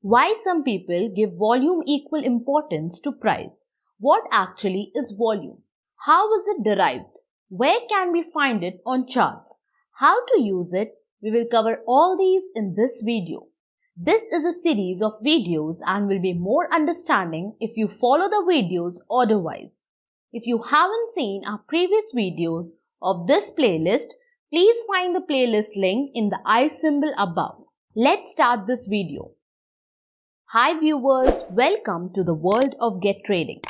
Why some people give volume equal importance to price? What actually is volume? How is it derived? Where can we find it on charts? How to use it? We will cover all these in this video. This is a series of videos and will be more understanding if you follow the videos order-wise. If you haven't seen our previous videos of this playlist, please find the playlist link in the I symbol above. Let's start this video. Hi viewers, welcome to the world of Get Trading.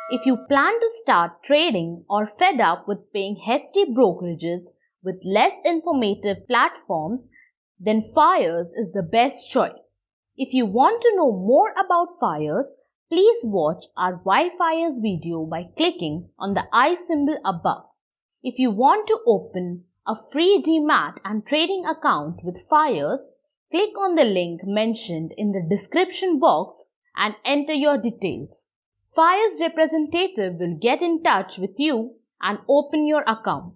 If you plan to start trading or fed up with paying hefty brokerages with less informative platforms, then FIRES is the best choice. If you want to know more about FIRES, please watch our Why FIRES video by clicking on the I symbol above. If you want to open a free demat and trading account with FIRES, click on the link mentioned in the description box and enter your details. FIRES representative will get in touch with you and open your account.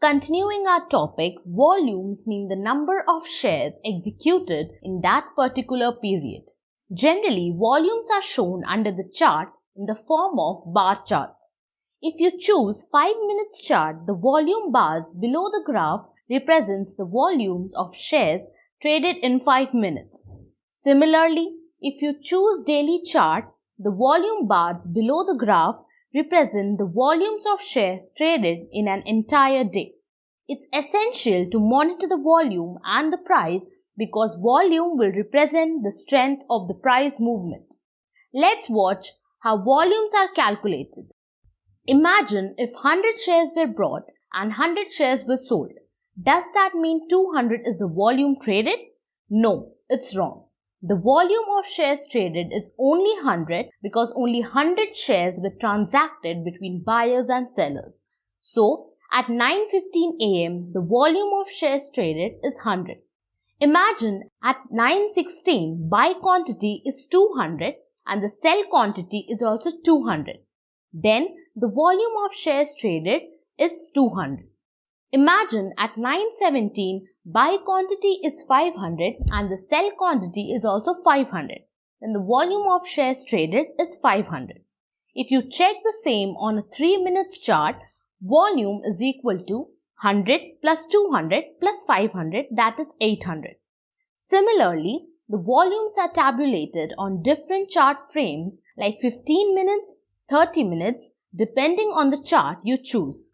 Continuing our topic, volumes mean the number of shares executed in that particular period. Generally, volumes are shown under the chart in the form of bar charts. If you choose 5 minutes chart, the volume bars below the graph represents the volumes of shares traded in 5 minutes. Similarly, if you choose daily chart, the volume bars below the graph represent the volumes of shares traded in an entire day. It's essential to monitor the volume and the price because volume will represent the strength of the price movement. Let's watch how volumes are calculated. Imagine if 100 shares were bought and 100 shares were sold. Does that mean 200 is the volume traded? No, it's wrong. The volume of shares traded is only 100 because only 100 shares were transacted between buyers and sellers. So, at 9:15 am, the volume of shares traded is 100. Imagine at 9:16, buy quantity is 200 and the sell quantity is also 200. Then, the volume of shares traded is 200. Imagine at 9:17, buy quantity is 500 and the sell quantity is also 500. Then the volume of shares traded is 500. If you check the same on a 3 minutes chart, volume is equal to 100 plus 200 plus 500, that is 800. Similarly, the volumes are tabulated on different chart frames like 15 minutes, 30 minutes, depending on the chart you choose.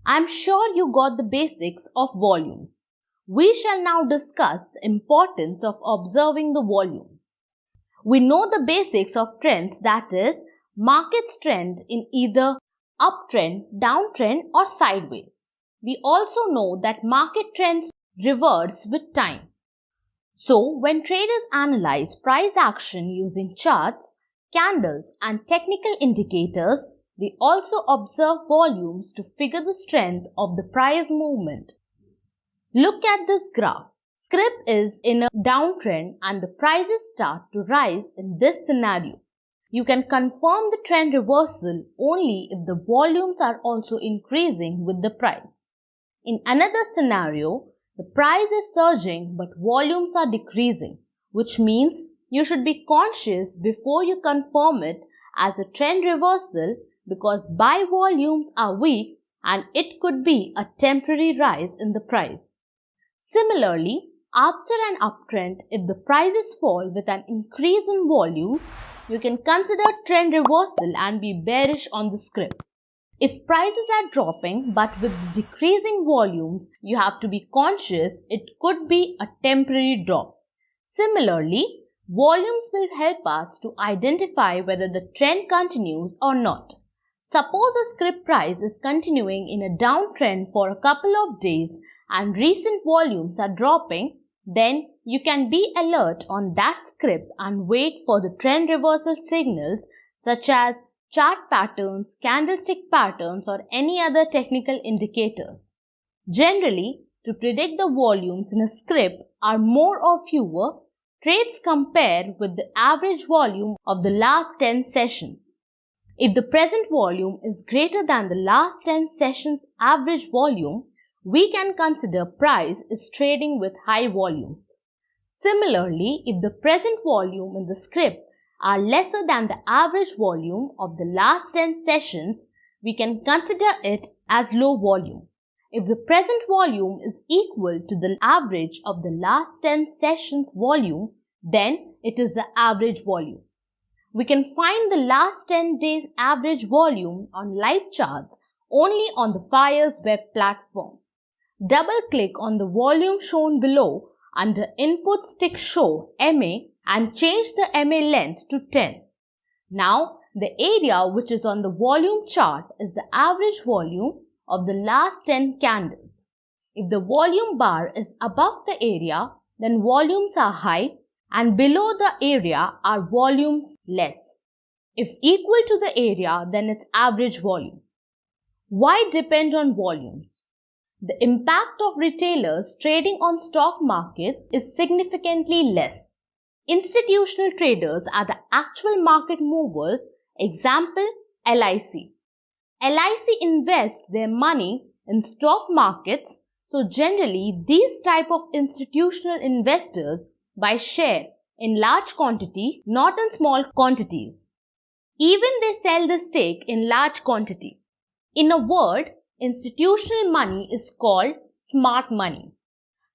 I'm sure you got the basics of volumes. We shall now discuss the importance of observing the volumes. We know the basics of trends, that is, markets trend in either uptrend, downtrend or sideways. We also know that market trends reverse with time. So, when traders analyze price action using charts, candles and technical indicators, they also observe volumes to figure the strength of the price movement. Look at this graph. Scrip is in a downtrend and the prices start to rise in this scenario. You can confirm the trend reversal only if the volumes are also increasing with the price. In another scenario, the price is surging but volumes are decreasing, which means you should be conscious before you confirm it as a trend reversal because buy volumes are weak and it could be a temporary rise in the price. Similarly, after an uptrend, if the prices fall with an increase in volumes, you can consider trend reversal and be bearish on the scrip. If prices are dropping but with decreasing volumes, you have to be conscious it could be a temporary drop. Similarly, volumes will help us to identify whether the trend continues or not. Suppose a scrip price is continuing in a downtrend for a couple of days and recent volumes are dropping, then you can be alert on that scrip and wait for the trend reversal signals such as chart patterns, candlestick patterns or any other technical indicators. Generally, to predict the volumes in a scrip are more or fewer, trades compare with the average volume of the last 10 sessions. If the present volume is greater than the last 10 sessions average volume, we can consider price is trading with high volumes. Similarly, if the present volume in the script are lesser than the average volume of the last 10 sessions, we can consider it as low volume. If the present volume is equal to the average of the last 10 sessions volume, then it is the average volume. We can find the last 10 days average volume on live charts only on the FIRE's web platform. Double-click on the volume shown below under Inputs tick Show MA and change the MA length to 10. Now, the area which is on the volume chart is the average volume of the last 10 candles. If the volume bar is above the area, then volumes are high, and below the area are volumes less. If equal to the area, then it's average volume. Why depend on volumes? The impact of retailers trading on stock markets is significantly less. Institutional traders are the actual market movers. Example, LIC. LIC invests their money in stock markets, so generally these type of institutional investors buy share in large quantity, not in small quantities. Even they sell the stake in large quantity. In a word, institutional money is called smart money.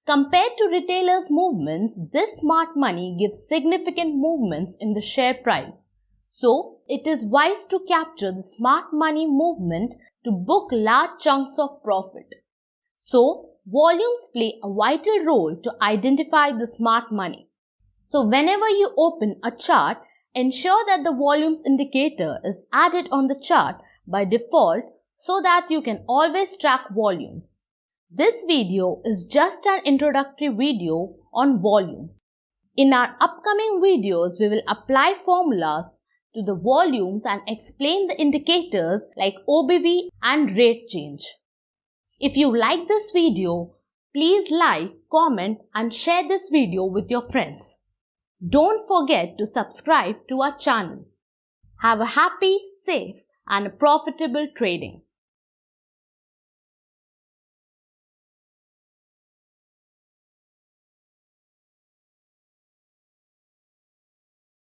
Compared to retailers' movements, this smart money gives significant movements in the share price. So, it is wise to capture the smart money movement to book large chunks of profit. So, volumes play a vital role to identify the smart money. So, whenever you open a chart, ensure that the volumes indicator is added on the chart by default so that you can always track volumes. This video is just an introductory video on volumes. In our upcoming videos, we will apply formulas to the volumes and explain the indicators like OBV and rate change. If you like this video, please like, comment and share this video with your friends. Don't forget to subscribe to our channel. Have a happy, safe and profitable trading.